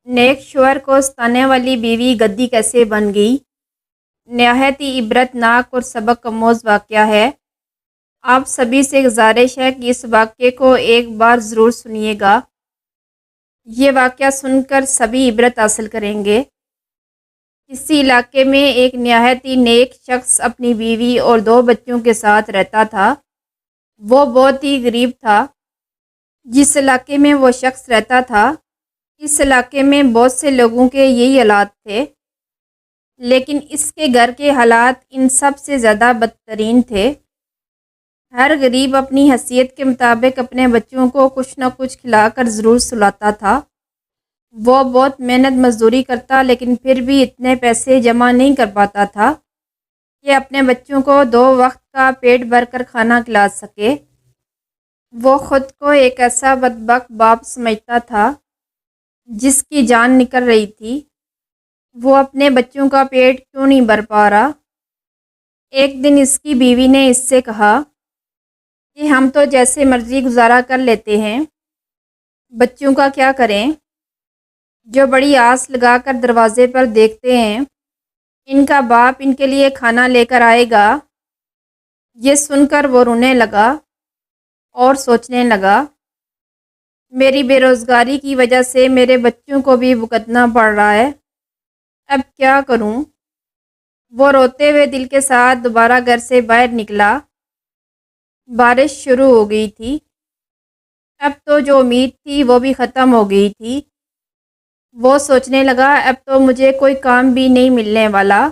نیک شوہر کو ستانے والی بیوی گدی کیسے بن گئی؟ نہایت ہی عبرت ناک اور سبق آموز واقعہ ہے۔ آپ سبھی سے گزارش ہے کہ اس واقعے کو ایک بار ضرور سنیے گا۔ یہ واقعہ سن کر سبھی عبرت حاصل کریں گے۔ کسی علاقے میں ایک نہایت ہی نیک شخص اپنی بیوی اور 2 بچوں کے ساتھ رہتا تھا۔ وہ بہت ہی غریب تھا۔ جس علاقے میں وہ شخص رہتا تھا، اس علاقے میں بہت سے لوگوں کے یہی حالات تھے، لیکن اس کے گھر کے حالات ان سب سے زیادہ بدترین تھے۔ ہر غریب اپنی حیثیت کے مطابق اپنے بچوں کو کچھ نہ کچھ کھلا کر ضرور سلاتا تھا۔ وہ بہت محنت مزدوری کرتا، لیکن پھر بھی اتنے پیسے جمع نہیں کر پاتا تھا کہ اپنے بچوں کو 2 وقت کا پیٹ بھر کر کھانا کھلا سکے۔ وہ خود کو ایک ایسا بدبخت باپ سمجھتا تھا جس کی جان نکل رہی تھی۔ وہ اپنے بچوں کا پیٹ کیوں نہیں بھر پا رہا؟ ایک دن اس کی بیوی نے اس سے کہا کہ ہم تو جیسے مرضی گزارا کر لیتے ہیں، بچوں کا کیا کریں؟ جو بڑی آس لگا کر دروازے پر دیکھتے ہیں ان کا باپ ان کے لیے کھانا لے کر آئے گا۔ یہ سن کر وہ رونے لگا اور سوچنے لگا، میری بے روزگاری کی وجہ سے میرے بچوں کو بھی بھگتنا پڑ رہا ہے، اب کیا کروں؟ وہ روتے ہوئے دل کے ساتھ دوبارہ گھر سے باہر نکلا۔ بارش شروع ہو گئی تھی۔ اب تو جو امید تھی وہ بھی ختم ہو گئی تھی۔ وہ سوچنے لگا، اب تو مجھے کوئی کام بھی نہیں ملنے والا،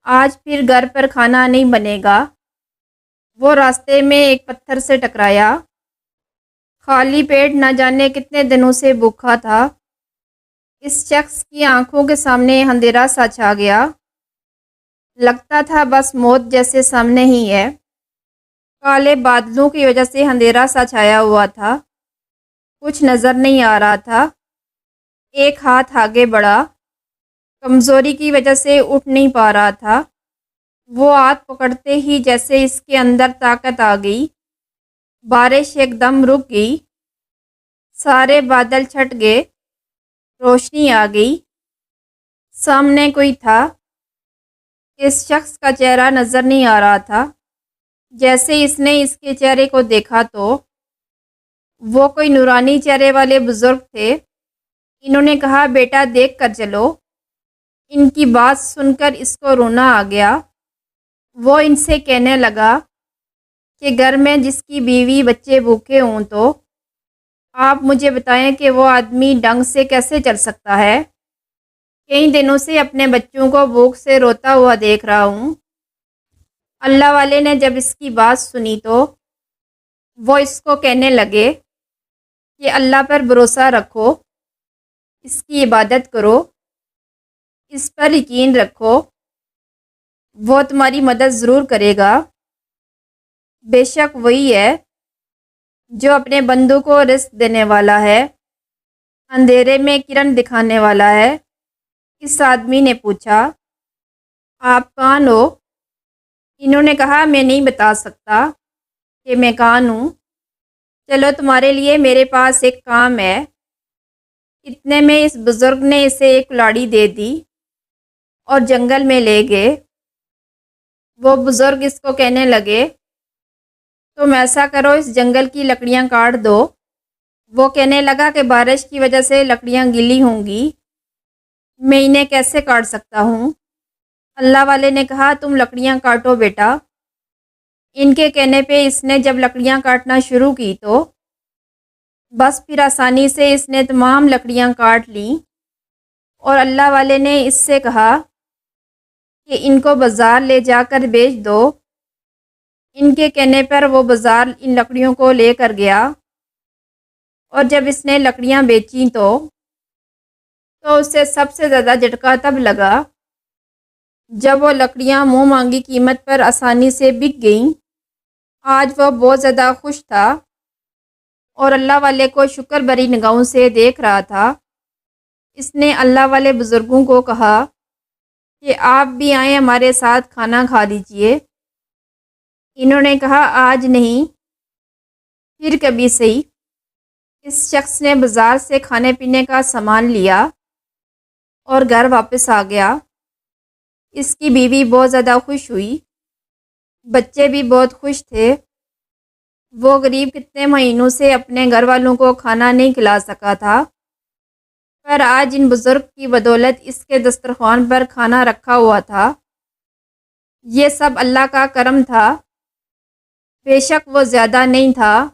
آج پھر گھر پر کھانا نہیں بنے گا۔ وہ راستے میں ایک پتھر سے ٹکرایا۔ خالی پیٹ نہ جانے کتنے دنوں سے بھوکا تھا۔ اس شخص کی آنکھوں کے سامنے اندھیرا سا چھا گیا۔ لگتا تھا بس موت جیسے سامنے ہی ہے۔ کالے بادلوں کی وجہ سے اندھیرا سا چھایا ہوا تھا، کچھ نظر نہیں آ رہا تھا۔ ایک ہاتھ آگے بڑھا، کمزوری کی وجہ سے اٹھ نہیں پا رہا تھا۔ وہ ہاتھ پکڑتے ہی جیسے اس کے اندر طاقت آ گئی۔ بارش ایک دم رک گئی، سارے بادل چھٹ گئے، روشنی آ گئی۔ سامنے کوئی تھا۔ اس شخص کا چہرہ نظر نہیں آ رہا تھا۔ جیسے اس نے اس کے چہرے کو دیکھا تو وہ کوئی نورانی چہرے والے بزرگ تھے۔ انہوں نے کہا، بیٹا دیکھ کر چلو۔ ان کی بات سن کر اس کو رونا آ گیا۔ وہ ان سے کہنے لگا کہ گھر میں جس کی بیوی بچے بھوکے ہوں تو آپ مجھے بتائیں کہ وہ آدمی ڈنگ سے کیسے چل سکتا ہے؟ کئی دنوں سے اپنے بچوں کو بھوک سے روتا ہوا دیکھ رہا ہوں۔ اللہ والے نے جب اس کی بات سنی تو وہ اس کو کہنے لگے کہ اللہ پر بھروسہ رکھو، اس کی عبادت کرو، اس پر یقین رکھو، وہ تمہاری مدد ضرور کرے گا۔ بے شک وہی ہے جو اپنے بندوں کو رزق دینے والا ہے، اندھیرے میں کرن دکھانے والا ہے۔ اس آدمی نے پوچھا، آپ کون ہو؟ انہوں نے کہا، میں نہیں بتا سکتا کہ میں کون ہوں، چلو تمہارے لیے میرے پاس ایک کام ہے۔ اتنے میں اس بزرگ نے اسے ایک کلاڑی دے دی اور جنگل میں لے گئے۔ وہ بزرگ اس کو کہنے لگے، تم ایسا کرو، اس جنگل کی لکڑیاں کاٹ دو۔ وہ کہنے لگا کہ بارش کی وجہ سے لکڑیاں گیلی ہوں گی، میں انہیں کیسے کاٹ سکتا ہوں؟ اللہ والے نے کہا، تم لکڑیاں کاٹو بیٹا۔ ان کے کہنے پہ اس نے جب لکڑیاں کاٹنا شروع کی تو بس پھر آسانی سے اس نے تمام لکڑیاں کاٹ لیں، اور اللہ والے نے اس سے کہا کہ ان کو بازار لے جا کر بیچ دو۔ ان کے کہنے پر وہ بازار ان لکڑیوں کو لے کر گیا، اور جب اس نے لکڑیاں بیچیں تو اسے سب سے زیادہ جھٹکا تب لگا جب وہ لکڑیاں منہ مانگی قیمت پر آسانی سے بک گئیں۔ آج وہ بہت زیادہ خوش تھا اور اللہ والے کو شکر بری نگاہوں سے دیکھ رہا تھا۔ اس نے اللہ والے بزرگوں کو کہا کہ آپ بھی آئیں، ہمارے ساتھ کھانا کھا لیجئے۔ انہوں نے کہا، آج نہیں، پھر کبھی صحیح۔ اس شخص نے بازار سے کھانے پینے کا سامان لیا اور گھر واپس آ گیا۔ اس کی بیوی بہت زیادہ خوش ہوئی، بچے بھی بہت خوش تھے۔ وہ غریب کتنے مہینوں سے اپنے گھر والوں کو کھانا نہیں کھلا سکا تھا، پر آج ان بزرگ کی بدولت اس کے دسترخوان پر کھانا رکھا ہوا تھا۔ یہ سب اللہ کا کرم تھا، بے شک وہ زیادہ نہیں تھا،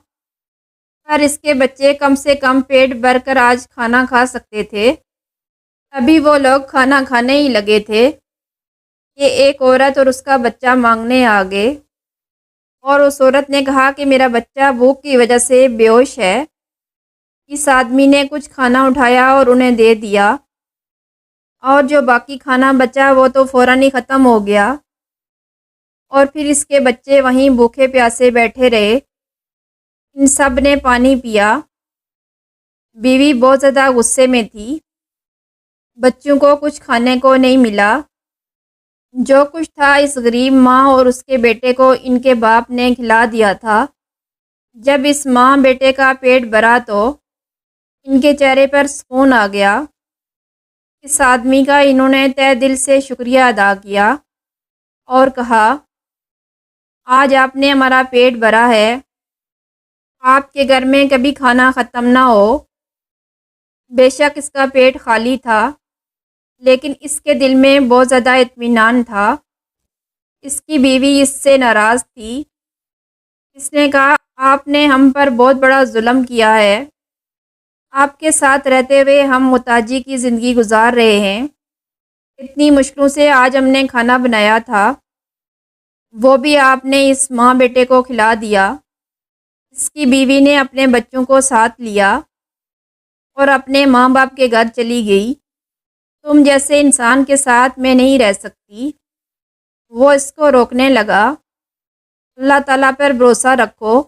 پر اس کے بچے کم سے کم پیٹ بھر کر آج کھانا کھا سکتے تھے۔ ابھی وہ لوگ کھانا کھانے ہی لگے تھے کہ ایک عورت اور اس کا بچہ مانگنے آ گئے، اور اس عورت نے کہا کہ میرا بچہ بھوک کی وجہ سے بے ہوش ہے۔ اس آدمی نے کچھ کھانا اٹھایا اور انہیں دے دیا، اور جو باقی کھانا بچا وہ تو فوراً ہی ختم ہو گیا، اور پھر اس کے بچے وہیں بھوکے پیاسے بیٹھے رہے۔ ان سب نے پانی پیا۔ بیوی بہت زیادہ غصے میں تھی، بچوں کو کچھ کھانے کو نہیں ملا۔ جو کچھ تھا اس غریب ماں اور اس کے بیٹے کو ان کے باپ نے کھلا دیا تھا۔ جب اس ماں بیٹے کا پیٹ بھرا تو ان کے چہرے پر سکون آ گیا۔ اس آدمی کا انہوں نے تہ دل سے شکریہ ادا کیا اور کہا، آج آپ نے ہمارا پیٹ بھرا ہے، آپ کے گھر میں کبھی کھانا ختم نہ ہو۔ بے شک اس کا پیٹ خالی تھا، لیکن اس کے دل میں بہت زیادہ اطمینان تھا۔ اس کی بیوی اس سے ناراض تھی۔ اس نے کہا، آپ نے ہم پر بہت بڑا ظلم کیا ہے، آپ کے ساتھ رہتے ہوئے ہم محتاجی کی زندگی گزار رہے ہیں۔ اتنی مشکلوں سے آج ہم نے کھانا بنایا تھا، وہ بھی آپ نے اس ماں بیٹے کو کھلا دیا۔ اس کی بیوی نے اپنے بچوں کو ساتھ لیا اور اپنے ماں باپ کے گھر چلی گئی۔ تم جیسے انسان کے ساتھ میں نہیں رہ سکتی۔ وہ اس کو روکنے لگا، اللہ تعالیٰ پر بھروسہ رکھو۔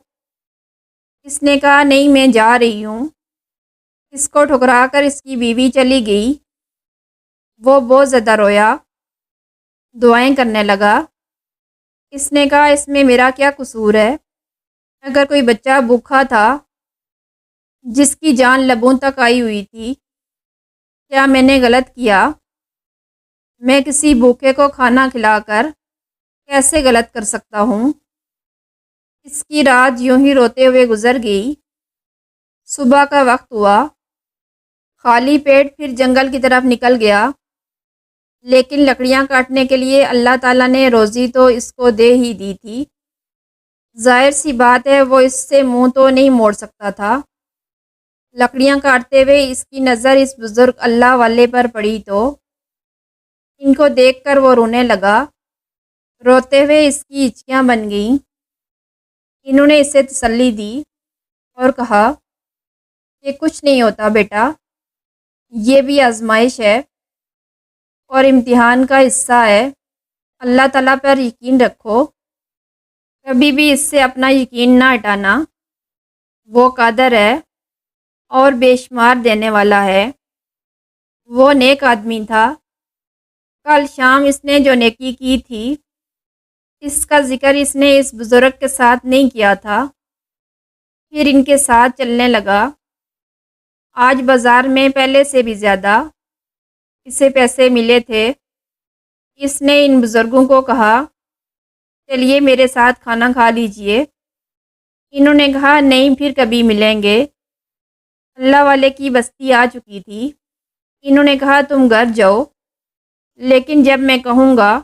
اس نے کہا، نہیں میں جا رہی ہوں۔ اس کو ٹھکرا کر اس کی بیوی چلی گئی۔ وہ بہت زیادہ رویا، دعائیں کرنے لگا۔ اس نے کہا، اس میں میرا کیا قصور ہے؟ اگر کوئی بچہ بھوکا تھا جس کی جان لبوں تک آئی ہوئی تھی، کیا میں نے غلط کیا؟ میں کسی بھوکے کو کھانا کھلا کر کیسے غلط کر سکتا ہوں؟ اس کی رات یوں ہی روتے ہوئے گزر گئی۔ صبح کا وقت ہوا، خالی پیٹ پھر جنگل کی طرف نکل گیا، لیکن لکڑیاں کاٹنے کے لیے اللہ تعالیٰ نے روزی تو اس کو دے ہی دی تھی۔ ظاہر سی بات ہے وہ اس سے منہ تو نہیں موڑ سکتا تھا۔ لکڑیاں کاٹتے ہوئے اس کی نظر اس بزرگ اللہ والے پر پڑی تو ان کو دیکھ کر وہ رونے لگا۔ روتے ہوئے اس کی ہچکیاں بن گئیں۔ انہوں نے اسے تسلی دی اور کہا کہ کچھ نہیں ہوتا بیٹا، یہ بھی آزمائش ہے اور امتحان کا حصہ ہے۔ اللہ تعالیٰ پر یقین رکھو، کبھی بھی اس سے اپنا یقین نہ ہٹانا۔ وہ قادر ہے اور بے شمار دینے والا ہے۔ وہ نیک آدمی تھا۔ کل شام اس نے جو نیکی کی تھی، اس کا ذکر اس نے اس بزرگ کے ساتھ نہیں کیا تھا۔ پھر ان کے ساتھ چلنے لگا۔ آج بازار میں پہلے سے بھی زیادہ اسے پیسے ملے تھے۔ اس نے ان بزرگوں کو کہا، چلیے میرے ساتھ کھانا کھا لیجئے۔ انہوں نے کہا، نہیں پھر کبھی ملیں گے۔ اللہ والے کی بستی آ چکی تھی۔ انہوں نے کہا، تم گھر جاؤ، لیکن جب میں کہوں گا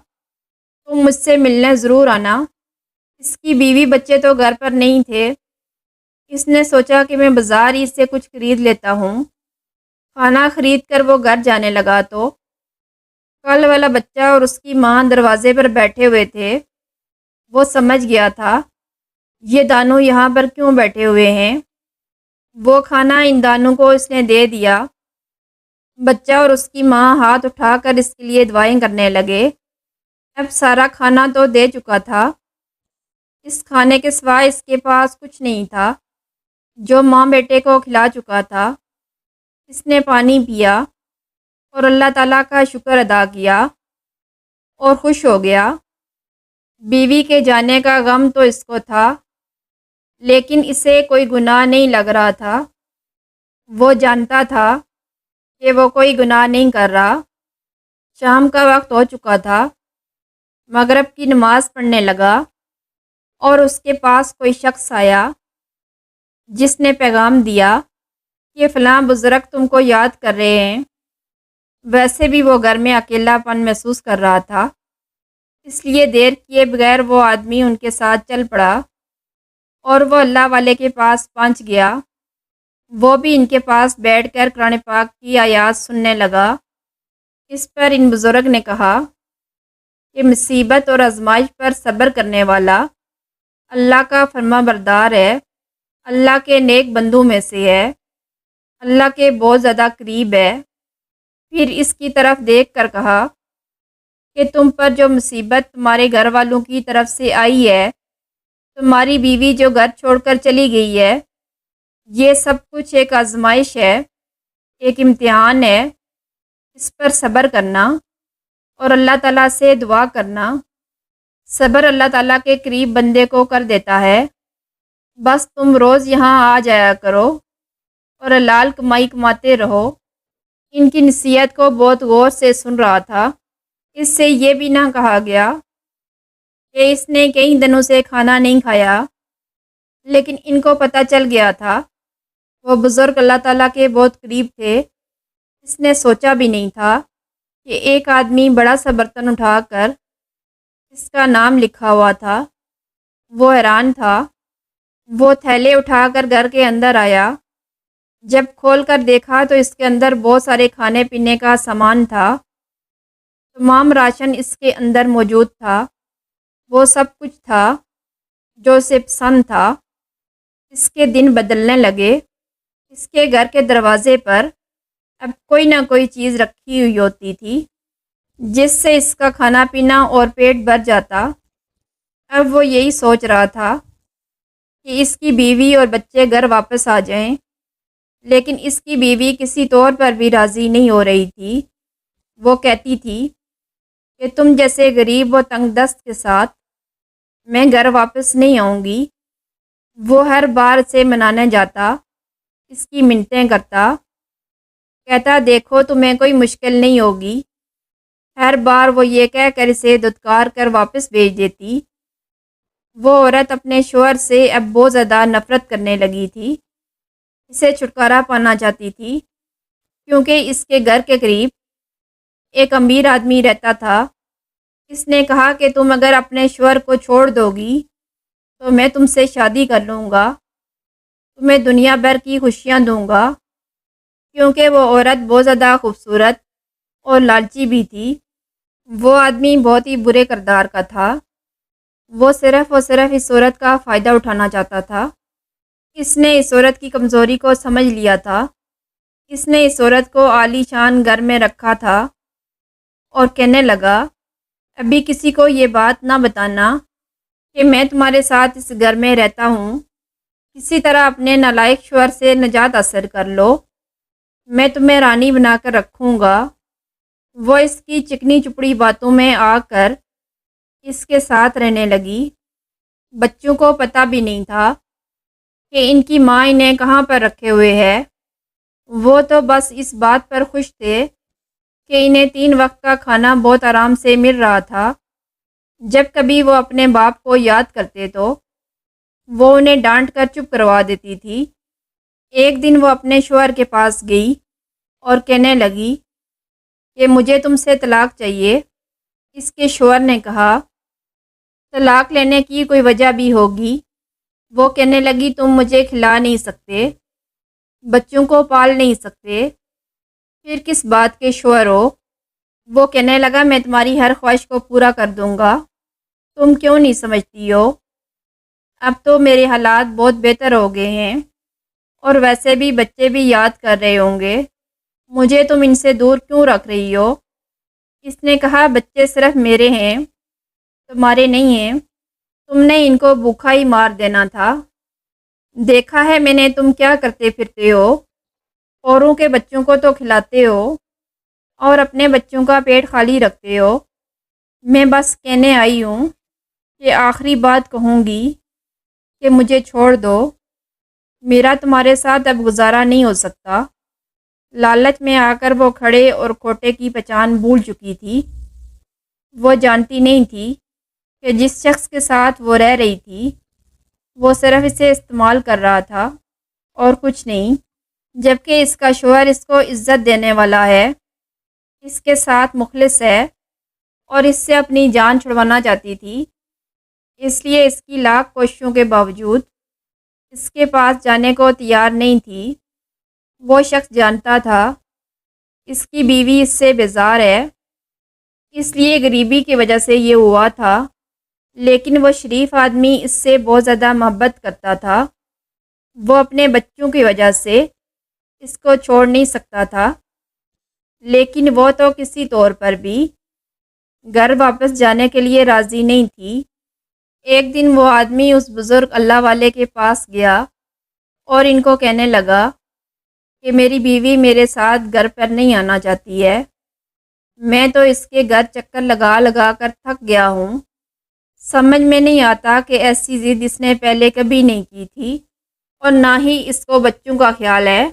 تم مجھ سے ملنے ضرور آنا۔ اس کی بیوی بچے تو گھر پر نہیں تھے۔ اس نے سوچا کہ میں بازار ہی سے کچھ خرید لیتا ہوں۔ کھانا خرید کر وہ گھر جانے لگا تو کل والا بچہ اور اس کی ماں دروازے پر بیٹھے ہوئے تھے۔ وہ سمجھ گیا تھا یہ دانو یہاں پر کیوں بیٹھے ہوئے ہیں۔ وہ کھانا ان دانوں کو اس نے دے دیا۔ بچہ اور اس کی ماں ہاتھ اٹھا کر اس کے لیے دعائیں کرنے لگے۔ اب سارا کھانا تو دے چکا تھا، اس کھانے کے سوا اس کے پاس کچھ نہیں تھا جو ماں بیٹے کو کھلا چکا تھا۔ اس نے پانی پیا اور اللہ تعالیٰ کا شکر ادا کیا اور خوش ہو گیا۔ بیوی کے جانے کا غم تو اس کو تھا، لیکن اسے کوئی گناہ نہیں لگ رہا تھا۔ وہ جانتا تھا کہ وہ کوئی گناہ نہیں کر رہا۔ شام کا وقت ہو چکا تھا۔ مغرب کی نماز پڑھنے لگا اور اس کے پاس کوئی شخص آیا جس نے پیغام دیا کہ فلاں بزرگ تم کو یاد کر رہے ہیں۔ ویسے بھی وہ گھر میں اکیلا پن محسوس کر رہا تھا، اس لیے دیر کیے بغیر وہ آدمی ان کے ساتھ چل پڑا اور وہ اللہ والے کے پاس پہنچ گیا۔ وہ بھی ان کے پاس بیٹھ کر قرآن پاک کی آیات سننے لگا۔ اس پر ان بزرگ نے کہا کہ مصیبت اور آزمائش پر صبر کرنے والا اللہ کا فرما بردار ہے، اللہ کے نیک بندوں میں سے ہے، اللہ کے بہت زیادہ قریب ہے۔ پھر اس کی طرف دیکھ کر کہا کہ تم پر جو مصیبت تمہارے گھر والوں کی طرف سے آئی ہے، تمہاری بیوی جو گھر چھوڑ کر چلی گئی ہے، یہ سب کچھ ایک آزمائش ہے، ایک امتحان ہے۔ اس پر صبر کرنا اور اللہ تعالیٰ سے دعا کرنا۔ صبر اللہ تعالیٰ کے قریب بندے کو کر دیتا ہے۔ بس تم روز یہاں آ جایا کرو اور حلال کمائی کماتے رہو۔ ان کی نصیحت کو بہت غور سے سن رہا تھا۔ اس سے یہ بھی نہ کہا گیا کہ اس نے کئی دنوں سے کھانا نہیں کھایا، لیکن ان کو پتہ چل گیا تھا وہ بزرگ اللہ تعالیٰ کے بہت قریب تھے۔ اس نے سوچا بھی نہیں تھا کہ ایک آدمی بڑا سا برتن اٹھا کر اس کا نام لکھا ہوا تھا۔ وہ حیران تھا۔ وہ تھیلے اٹھا کر گھر کے اندر آیا۔ جب کھول کر دیکھا تو اس کے اندر بہت سارے کھانے پینے کا سامان تھا۔ تمام راشن اس کے اندر موجود تھا۔ وہ سب کچھ تھا جو اسے پسند تھا۔ اس کے دن بدلنے لگے۔ اس کے گھر کے دروازے پر اب کوئی نہ کوئی چیز رکھی ہوئی ہوتی تھی جس سے اس کا کھانا پینا اور پیٹ بھر جاتا۔ اب وہ یہی سوچ رہا تھا کہ اس کی بیوی اور بچے گھر واپس آ جائیں، لیکن اس کی بیوی کسی طور پر بھی راضی نہیں ہو رہی تھی۔ وہ کہتی تھی کہ تم جیسے غریب و تنگ دست کے ساتھ میں گھر واپس نہیں آؤں گی۔ وہ ہر بار اسے منانے جاتا، اس کی منتیں کرتا، کہتا دیکھو تمہیں کوئی مشکل نہیں ہوگی۔ ہر بار وہ یہ کہہ کر اسے دھتکار کر واپس بھیج دیتی۔ وہ عورت اپنے شوہر سے اب بہت زیادہ نفرت کرنے لگی تھی۔ اسے چھٹکارا پانا چاہتی تھی کیونکہ اس کے گھر کے قریب ایک امیر آدمی رہتا تھا۔ اس نے کہا کہ تم اگر اپنے شوہر کو چھوڑ دو گی تو میں تم سے شادی کر لوں گا، تمہیں دنیا بھر کی خوشیاں دوں گا۔ کیونکہ وہ عورت بہت زیادہ خوبصورت اور لالچی بھی تھی۔ وہ آدمی بہت ہی برے کردار کا تھا۔ وہ صرف اس عورت کا فائدہ اٹھانا چاہتا تھا۔ اس نے اس عورت کی کمزوری کو سمجھ لیا تھا۔ اس نے اس عورت کو عالی شان گھر میں رکھا تھا اور کہنے لگا ابھی کسی کو یہ بات نہ بتانا کہ میں تمہارے ساتھ اس گھر میں رہتا ہوں۔ کسی طرح اپنے نالائق شوہر سے نجات حاصل کر لو، میں تمہیں رانی بنا کر رکھوں گا۔ وہ اس کی چکنی چپڑی باتوں میں آ کر اس کے ساتھ رہنے لگی۔ بچوں کو پتہ بھی نہیں تھا کہ ان کی ماں انہیں کہاں پر رکھے ہوئے ہے۔ وہ تو بس اس بات پر خوش تھے کہ انہیں 3 وقت کا کھانا بہت آرام سے مل رہا تھا۔ جب کبھی وہ اپنے باپ کو یاد کرتے تو وہ انہیں ڈانٹ کر چپ کروا دیتی تھی۔ ایک دن وہ اپنے شوہر کے پاس گئی اور کہنے لگی کہ مجھے تم سے طلاق چاہیے۔ اس کے شوہر نے کہا طلاق لینے کی کوئی وجہ بھی ہوگی۔ وہ کہنے لگی تم مجھے کھلا نہیں سکتے، بچوں کو پال نہیں سکتے، پھر کس بات کے شوہر ہو؟ وہ کہنے لگا میں تمہاری ہر خواہش کو پورا کر دوں گا، تم کیوں نہیں سمجھتی ہو؟ اب تو میرے حالات بہت بہتر ہو گئے ہیں اور ویسے بھی بچے بھی یاد کر رہے ہوں گے، مجھے تم ان سے دور کیوں رکھ رہی ہو؟ اس نے کہا بچے صرف میرے ہیں، تمہارے نہیں ہیں، تم نے ان کو بھوکا ہی مار دینا تھا۔ دیکھا ہے میں نے تم کیا کرتے پھرتے ہو، اوروں کے بچوں کو تو کھلاتے ہو اور اپنے بچوں کا پیٹ خالی رکھتے ہو۔ میں بس کہنے آئی ہوں کہ آخری بات کہوں گی کہ مجھے چھوڑ دو، میرا تمہارے ساتھ اب گزارا نہیں ہو سکتا۔ لالچ میں آ کر وہ کھڑے اور کھوٹے کی پہچان بھول چکی تھی۔ وہ جانتی نہیں تھی کہ جس شخص کے ساتھ وہ رہ رہی تھی وہ صرف اسے استعمال کر رہا تھا اور کچھ نہیں، جبکہ اس کا شوہر اس کو عزت دینے والا ہے، اس کے ساتھ مخلص ہے اور اس سے اپنی جان چھڑوانا چاہتی تھی۔ اس لیے اس کی لاکھ کوششوں کے باوجود اس کے پاس جانے کو تیار نہیں تھی۔ وہ شخص جانتا تھا اس کی بیوی اس سے بیزار ہے، اس لیے غریبی کی وجہ سے یہ ہوا تھا، لیکن وہ شریف آدمی اس سے بہت زیادہ محبت کرتا تھا۔ وہ اپنے بچوں کی وجہ سے اس کو چھوڑ نہیں سکتا تھا، لیکن وہ تو کسی طور پر بھی گھر واپس جانے کے لیے راضی نہیں تھی۔ ایک دن وہ آدمی اس بزرگ اللہ والے کے پاس گیا اور ان کو کہنے لگا کہ میری بیوی میرے ساتھ گھر پر نہیں آنا چاہتی ہے، میں تو اس کے گھر چکر لگا لگا کر تھک گیا ہوں۔ سمجھ میں نہیں آتا کہ ایسی ضد اس نے پہلے کبھی نہیں کی تھی، اور نہ ہی اس کو بچوں کا خیال ہے۔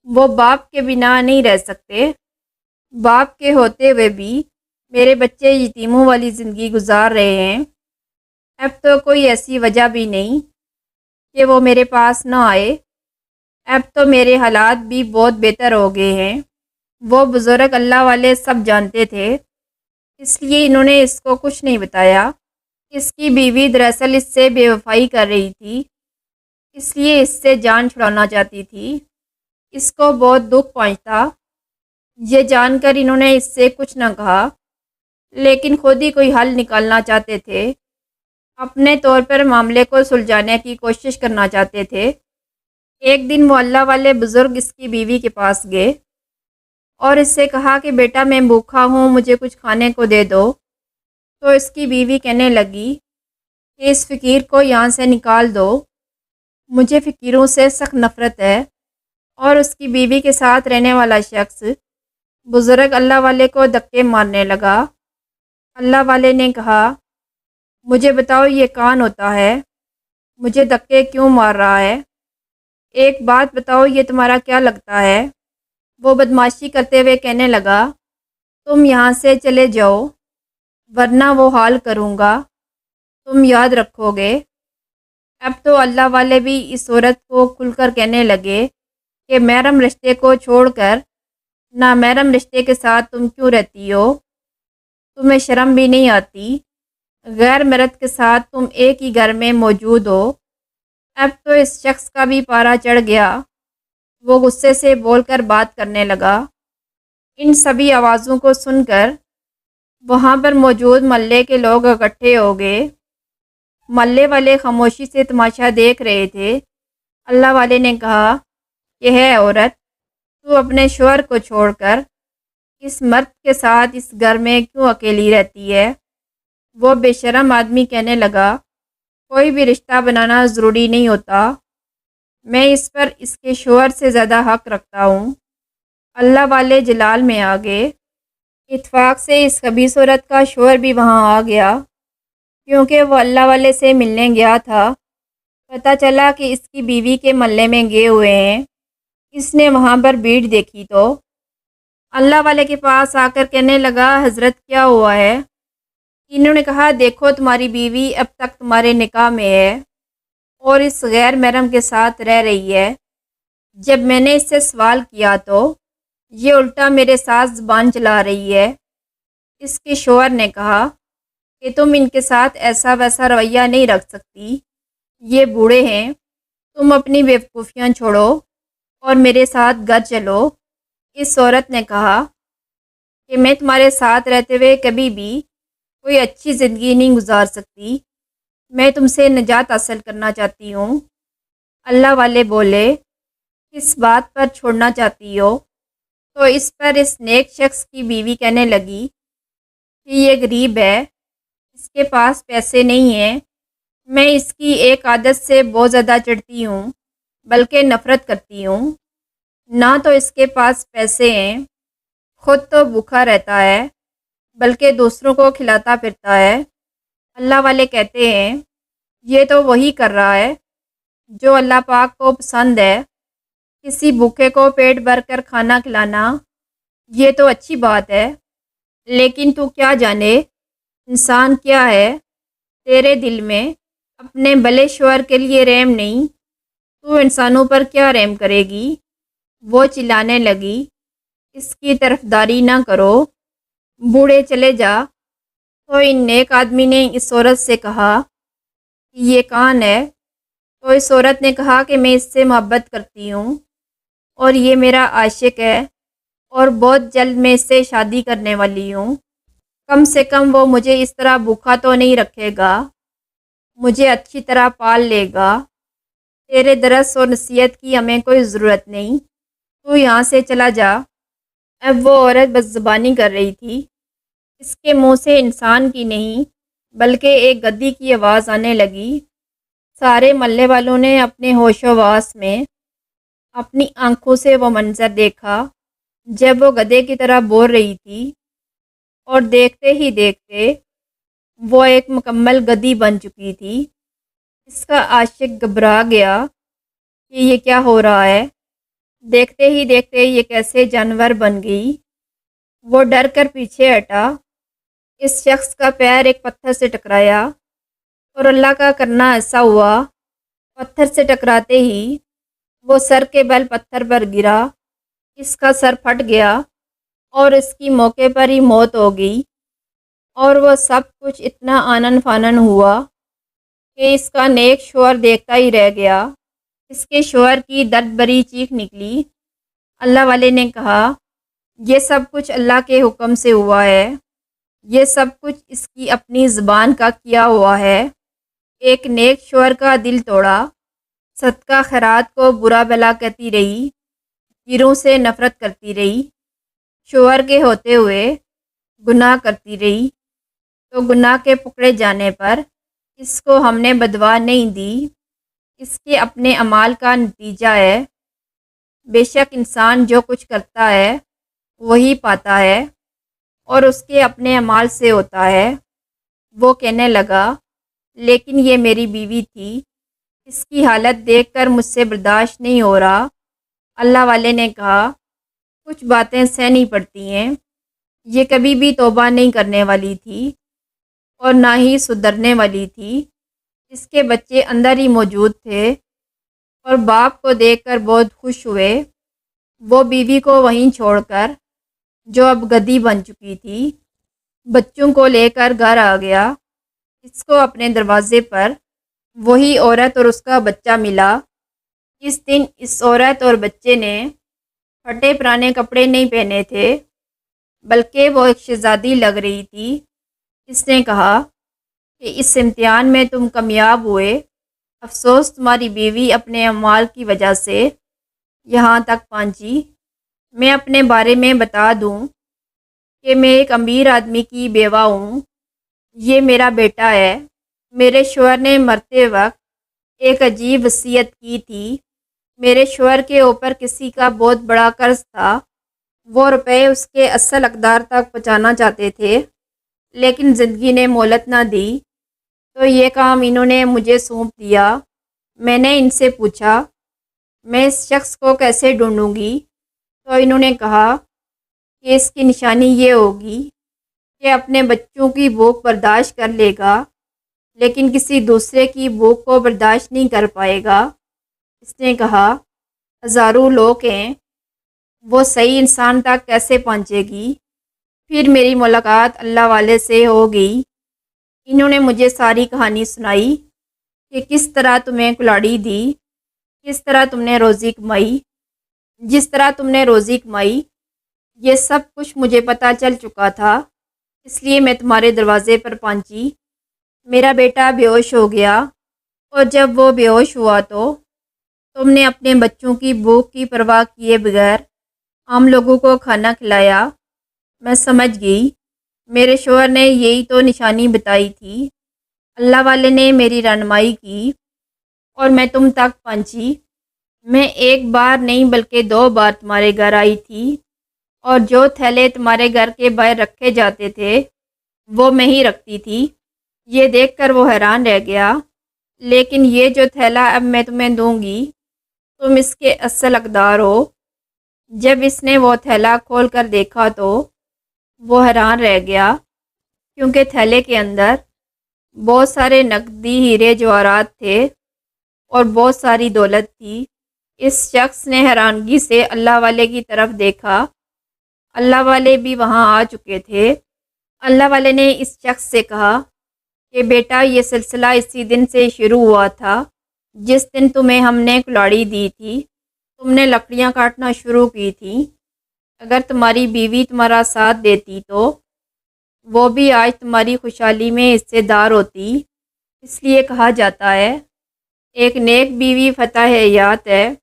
وہ باپ کے بنا نہیں رہ سکتے، باپ کے ہوتے ہوئے بھی میرے بچے یتیموں والی زندگی گزار رہے ہیں۔ اب تو کوئی ایسی وجہ بھی نہیں کہ وہ میرے پاس نہ آئے، اب تو میرے حالات بھی بہت بہتر ہو گئے ہیں۔ وہ بزرگ اللہ والے سب جانتے تھے، اس لیے انہوں نے اس کو کچھ نہیں بتایا۔ اس کی بیوی دراصل اس سے بے وفائی کر رہی تھی، اس لیے اس سے جان چھڑانا چاہتی تھی۔ اس کو بہت دکھ پہنچتا، یہ جان کر انہوں نے اس سے کچھ نہ کہا، لیکن خود ہی کوئی حل نکالنا چاہتے تھے، اپنے طور پر معاملے کو سلجھانے کی کوشش کرنا چاہتے تھے۔ ایک دن وہ اللہ والے بزرگ اس کی بیوی کے پاس گئے اور اس سے کہا کہ بیٹا میں بھوکا ہوں، مجھے کچھ کھانے کو دے دو۔ تو اس کی بیوی کہنے لگی کہ اس فقیر کو یہاں سے نکال دو، مجھے فقیروں سے سخت نفرت ہے۔ اور اس کی بیوی کے ساتھ رہنے والا شخص بزرگ اللہ والے کو دھکے مارنے لگا۔ اللہ والے نے کہا مجھے بتاؤ یہ کون ہوتا ہے، مجھے دھکے کیوں مار رہا ہے؟ ایک بات بتاؤ یہ تمہارا کیا لگتا ہے؟ وہ بدمعاشی کرتے ہوئے کہنے لگا تم یہاں سے چلے جاؤ ورنہ وہ حال کروں گا، تم یاد رکھو گے۔ اب تو اللہ والے بھی اس عورت کو کھل کر کہنے لگے کہ محرم رشتے کو چھوڑ کر نامحرم رشتے کے ساتھ تم کیوں رہتی ہو؟ تمہیں شرم بھی نہیں آتی؟ غیر مرد کے ساتھ تم ایک ہی گھر میں موجود ہو۔ اب تو اس شخص کا بھی پارا چڑھ گیا، وہ غصے سے بول کر بات کرنے لگا۔ ان سبھی آوازوں کو سن کر وہاں پر موجود محلے کے لوگ اکٹھے ہو گئے۔ محلے والے خاموشی سے تماشا دیکھ رہے تھے۔ اللہ والے نے کہا کہ ہے عورت، تو اپنے شوہر کو چھوڑ کر اس مرد کے ساتھ اس گھر میں کیوں اکیلی رہتی ہے؟ وہ بے شرم آدمی کہنے لگا کوئی بھی رشتہ بنانا ضروری نہیں ہوتا، میں اس پر اس کے شوہر سے زیادہ حق رکھتا ہوں۔ اللہ والے جلال میں آ گئے۔ اتفاق سے اس خبیث عورت کا شوہر بھی وہاں آ گیا، کیونکہ وہ اللہ والے سے ملنے گیا تھا۔ پتہ چلا کہ اس کی بیوی کے محلے میں گئے ہوئے ہیں۔ اس نے وہاں پر بھیڑ دیکھی تو اللہ والے کے پاس آ کر کہنے لگا حضرت کیا ہوا ہے؟ انہوں نے کہا دیکھو تمہاری بیوی اب تک تمہارے نکاح میں ہے اور اس غیر محرم کے ساتھ رہ رہی ہے۔ جب میں نے اس سے سوال کیا تو یہ الٹا میرے ساتھ زبان چلا رہی ہے۔ اس کے شوہر نے کہا کہ تم ان کے ساتھ ایسا ویسا رویہ نہیں رکھ سکتی، یہ بوڑھے ہیں، تم اپنی بیوقوفیاں چھوڑو اور میرے ساتھ گھر چلو۔ اس عورت نے کہا کہ میں تمہارے ساتھ رہتے ہوئے کبھی بھی کوئی اچھی زندگی نہیں گزار سکتی، میں تم سے نجات حاصل کرنا چاہتی ہوں۔ اللہ والے بولے کس بات پر چھوڑنا چاہتی ہو؟ تو اس پر اس نیک شخص کی بیوی کہنے لگی کہ یہ غریب ہے، اس کے پاس پیسے نہیں ہیں، میں اس کی ایک عادت سے بہت زیادہ چڑھتی ہوں بلکہ نفرت کرتی ہوں۔ نہ تو اس کے پاس پیسے ہیں، خود تو بھوکا رہتا ہے بلکہ دوسروں کو کھلاتا پھرتا ہے۔ اللہ والے کہتے ہیں یہ تو وہی کر رہا ہے جو اللہ پاک کو پسند ہے۔ کسی بھوکے کو پیٹ بھر کر کھانا کھلانا یہ تو اچھی بات ہے، لیکن تو کیا جانے انسان کیا ہے، تیرے دل میں اپنے بلے شوہر کے لیے رحم نہیں، تو انسانوں پر کیا رحم کرے گی؟ وہ چلانے لگی، اس کی طرفداری نہ کرو، بوڑھے چلے جا۔ تو ان نیک آدمی نے اس عورت سے کہا کہ یہ کون ہے؟ تو اس عورت نے کہا کہ میں اس سے محبت کرتی ہوں اور یہ میرا عاشق ہے اور بہت جلد میں اس سے شادی کرنے والی ہوں۔ کم سے کم وہ مجھے اس طرح بھوکا تو نہیں رکھے گا، مجھے اچھی طرح پال لے گا۔ تیرے درس اور نصیحت کی ہمیں کوئی ضرورت نہیں، تو یہاں سے چلا جا۔ اب وہ عورت بد زبانی کر رہی تھی، اس کے منہ سے انسان کی نہیں بلکہ ایک گدی کی آواز آنے لگی۔ سارے محلے والوں نے اپنے ہوش و حواس میں اپنی آنکھوں سے وہ منظر دیکھا جب وہ گدھے کی طرح بول رہی تھی، اور دیکھتے ہی دیکھتے وہ ایک مکمل گدھی بن چکی تھی۔ اس کا عاشق گھبرا گیا کہ یہ کیا ہو رہا ہے، دیکھتے ہی دیکھتے یہ کیسے جانور بن گئی۔ وہ ڈر کر پیچھے ہٹا، اس شخص کا پیر ایک پتھر سے ٹکرایا اور اللہ کا کرنا ایسا ہوا، پتھر سے ٹکراتے ہی وہ سر کے بل پتھر پر گرا، اس کا سر پھٹ گیا اور اس کی موقع پر ہی موت ہو گئی، اور وہ سب کچھ اتنا آنن فانن ہوا کہ اس کا نیک شوہر دیکھتا ہی رہ گیا۔ اس کے شوہر کی درد بھری چیخ نکلی۔ اللہ والے نے کہا، یہ سب کچھ اللہ کے حکم سے ہوا ہے، یہ سب کچھ اس کی اپنی زبان کا کیا ہوا ہے۔ ایک نیک شوہر کا دل توڑا، صدقہ خیرات کو برا بھلا کہتی رہی، پیروں سے نفرت کرتی رہی، شوہر کے ہوتے ہوئے گناہ کرتی رہی، تو گناہ کے پکڑے جانے پر اس کو ہم نے بدوا نہیں دی، اس کے اپنے اعمال کا نتیجہ ہے۔ بے شک انسان جو کچھ کرتا ہے وہی پاتا ہے، اور اس کے اپنے اعمال سے ہوتا ہے۔ وہ کہنے لگا، لیکن یہ میری بیوی تھی، اس کی حالت دیکھ کر مجھ سے برداشت نہیں ہو رہا۔ اللہ والے نے کہا، کچھ باتیں سہنی پڑتی ہیں، یہ کبھی بھی توبہ نہیں کرنے والی تھی اور نہ ہی سدھرنے والی تھی۔ اس کے بچے اندر ہی موجود تھے اور باپ کو دیکھ کر بہت خوش ہوئے۔ وہ بیوی کو وہیں چھوڑ کر، جو اب گدھی بن چکی تھی، بچوں کو لے کر گھر آ گیا۔ اس کو اپنے دروازے پر وہی عورت اور اس کا بچہ ملا۔ اس دن اس عورت اور بچے نے پھٹے پرانے کپڑے نہیں پہنے تھے، بلکہ وہ ایک شہزادی لگ رہی تھی۔ اس نے کہا کہ اس امتحان میں تم کامیاب ہوئے، افسوس تمہاری بیوی اپنے اعمال کی وجہ سے یہاں تک پہنچی۔ میں اپنے بارے میں بتا دوں کہ میں ایک امیر آدمی کی بیوہ ہوں، یہ میرا بیٹا ہے۔ میرے شوہر نے مرتے وقت ایک عجیب وصیت کی تھی۔ میرے شوہر کے اوپر کسی کا بہت بڑا قرض تھا، وہ روپے اس کے اصل حقدار تک پہنچانا چاہتے تھے، لیکن زندگی نے مہلت نہ دی، تو یہ کام انہوں نے مجھے سونپ دیا۔ میں نے ان سے پوچھا، میں اس شخص کو کیسے ڈھونڈوں گی؟ تو انہوں نے کہا کہ اس کی نشانی یہ ہوگی کہ اپنے بچوں کی بھوک برداشت کر لے گا، لیکن کسی دوسرے کی بھوک کو برداشت نہیں کر پائے گا۔ اس نے کہا، ہزاروں لوگ ہیں، وہ صحیح انسان تک کیسے پہنچے گی؟ پھر میری ملاقات اللہ والے سے ہو گئی۔ انہوں نے مجھے ساری کہانی سنائی کہ کس طرح تمہیں کلاڑی دی، کس طرح تم نے روزی کمائی، جس طرح تم نے روزی کمائی، یہ سب کچھ مجھے پتہ چل چکا تھا، اس لیے میں تمہارے دروازے پر پہنچی۔ میرا بیٹا بے ہوش ہو گیا، اور جب وہ بے ہوش ہوا تو تم نے اپنے بچوں کی بھوک کی پرواہ کیے بغیر عام لوگوں کو کھانا کھلایا۔ میں سمجھ گئی، میرے شوہر نے یہی تو نشانی بتائی تھی۔ اللہ والے نے میری رہنمائی کی اور میں تم تک پہنچی۔ میں ایک بار نہیں بلکہ 2 بار تمہارے گھر آئی تھی، اور جو تھیلے تمہارے گھر کے باہر رکھے جاتے تھے وہ میں ہی رکھتی تھی۔ یہ دیکھ کر وہ حیران رہ گیا لیکن یہ جو تھیلا اب میں تمہیں دوں گی تم اس کے اصل حقدار ہو۔ جب اس نے وہ تھیلا کھول کر دیکھا تو وہ حیران رہ گیا، کیونکہ تھیلے کے اندر بہت سارے نقدی ہیرے جواہرات تھے اور بہت ساری دولت تھی۔ اس شخص نے حیرانگی سے اللہ والے کی طرف دیکھا۔ اللہ والے بھی وہاں آ چکے تھے۔ اللہ والے نے اس شخص سے کہا کہ بیٹا، یہ سلسلہ اسی دن سے شروع ہوا تھا جس دن تمہیں ہم نے کلاڑی دی تھی۔ تم نے لکڑیاں کاٹنا شروع کی تھی۔ اگر تمہاری بیوی تمہارا ساتھ دیتی تو وہ بھی آج تمہاری خوشحالی میں حصے دار ہوتی۔ اس لیے کہا جاتا ہے ایک نیک بیوی فتح حیات ہے،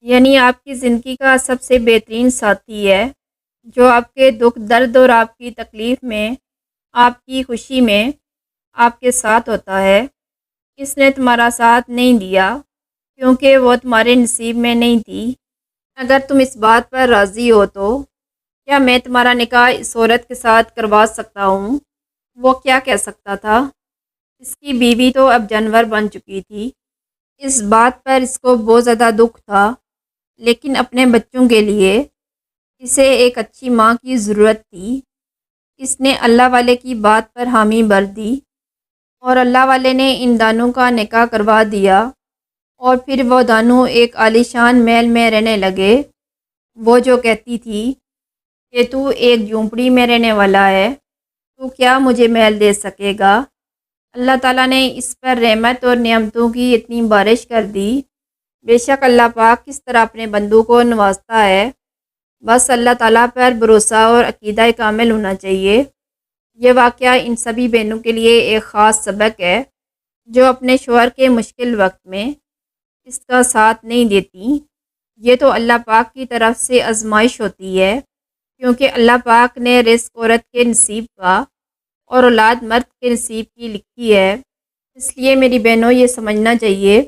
یعنی آپ کی زندگی کا سب سے بہترین ساتھی ہے، جو آپ کے دکھ درد اور آپ کی تکلیف میں، آپ کی خوشی میں آپ کے ساتھ ہوتا ہے۔ اس نے تمہارا ساتھ نہیں دیا کیونکہ وہ تمہارے نصیب میں نہیں تھی۔ اگر تم اس بات پر راضی ہو تو کیا میں تمہارا نکاح اس عورت کے ساتھ کروا سکتا ہوں؟ وہ کیا کہہ سکتا تھا؟ اس کی بیوی تو اب جانور بن چکی تھی۔ اس بات پر اس کو بہت زیادہ دکھ تھا، لیکن اپنے بچوں کے لیے اسے ایک اچھی ماں کی ضرورت تھی۔ اس نے اللہ والے کی بات پر حامی بھر دی اور اللہ والے نے ان دونوں کا نکاح کروا دیا، اور پھر وہ دونوں ایک عالیشان محل میں رہنے لگے۔ وہ جو کہتی تھی کہ تو ایک جھونپڑی میں رہنے والا ہے، تو کیا مجھے محل دے سکے گا؟ اللہ تعالیٰ نے اس پر رحمت اور نعمتوں کی اتنی بارش کر دی۔ بے شک اللہ پاک کس طرح اپنے بندوں کو نوازتا ہے، بس اللہ تعالیٰ پر بھروسہ اور عقیدہ کامل ہونا چاہیے۔ یہ واقعہ ان سبھی بہنوں کے لیے ایک خاص سبق ہے جو اپنے شوہر کے مشکل وقت میں اس کا ساتھ نہیں دیتی۔ یہ تو اللہ پاک کی طرف سے آزمائش ہوتی ہے، کیونکہ اللہ پاک نے رزق عورت کے نصیب کا اور اولاد مرد کے نصیب کی لکھی ہے۔ اس لیے میری بہنوں، یہ سمجھنا چاہیے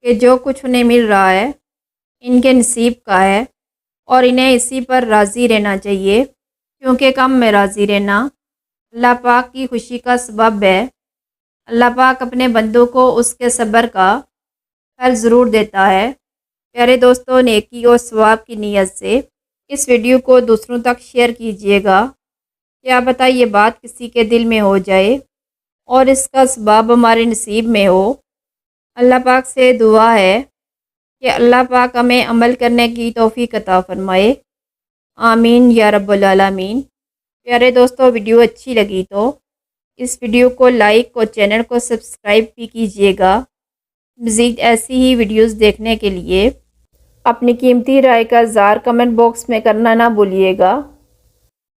کہ جو کچھ انہیں مل رہا ہے ان کے نصیب کا ہے، اور انہیں اسی پر راضی رہنا چاہیے، کیونکہ کم میں راضی رہنا اللہ پاک کی خوشی کا سبب ہے۔ اللہ پاک اپنے بندوں کو اس کے صبر کا پھل ضرور دیتا ہے۔ پیارے دوستوں، نیکی اور ثواب کی نیت سے اس ویڈیو کو دوسروں تک شیئر کیجیے گا، کیا پتہ یہ بات کسی کے دل میں ہو جائے اور اس کا ثواب ہمارے نصیب میں ہو۔ اللہ پاک سے دعا ہے کہ اللہ پاک ہمیں عمل کرنے کی توفیق عطا فرمائے، آمین یا رب العالمین۔ پیارے دوستوں، ویڈیو اچھی لگی تو اس ویڈیو کو لائک اور چینل کو سبسکرائب بھی کیجیے گا۔ مزید ایسی ہی ویڈیوز دیکھنے کے لیے اپنی قیمتی رائے کا اظہار کمنٹ باکس میں کرنا نہ بھولیے گا۔